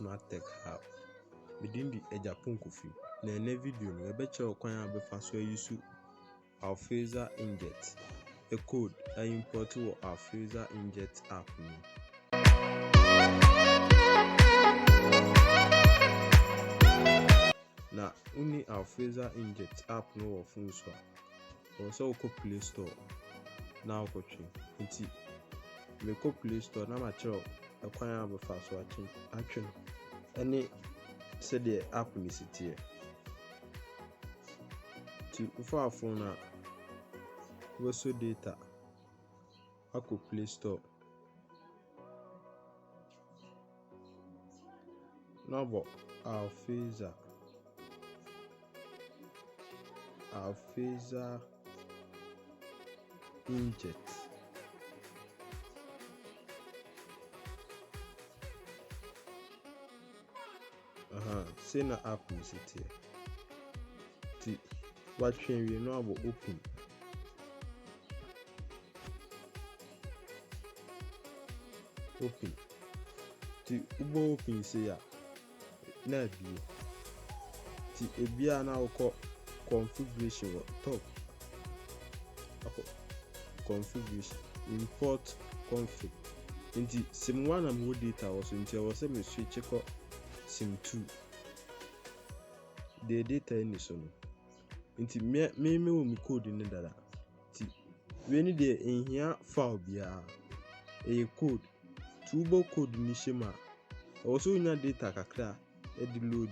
KOFSMART Tech Hub. Within the Ejapon Kofi. Na ene video no ebe okwan abefa so use ALFAISAL inject. A code I import to ALFAISAL inject app no. Na uni ALFAISAL inject app no wo phone so. Also ko Play Store. Na okotwe. Nti me ko Play Store na ma kire okwan abefa so atwe. Any said the app ni sitie. To for phone na also data ako Play Store. Number ALFAISAL inject. Say na app ni sitie. Ti what train we know about open. Ti ubo open say ya na bi. Ti ebia na uko configuration top. Configuration import config. Nti sim 1 am hold data also nti I was say me switch ko sim 2. The data in so no. Nti me wo mi code ni dada. Ti we ni de in here file bia e code tubo code ni shema. Also unya data kakra e di load.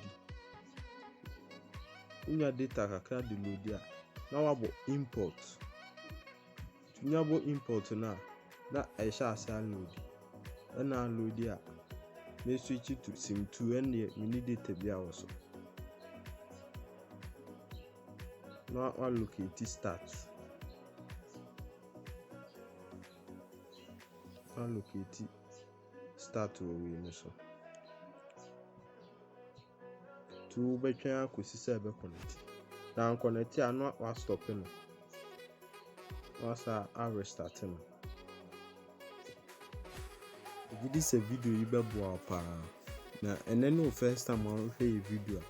Unya data kakra di load ya. Na wabo import. Tunya bo import na e sha asa load. Na load ya. Me switch to sim 2 and we need data bia also. Now I'll locate start. I'll locate start we so. To be try ko sisa be connect. Now connect ya no wa stop no. Was a restart no. This a video you be boa pa. Na and then no first time I play video.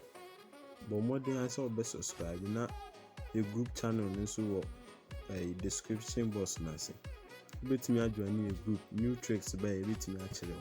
But more than I saw be subscribe na a group channel nso a description box na say. Bet me join a group new tricks by bet me actually.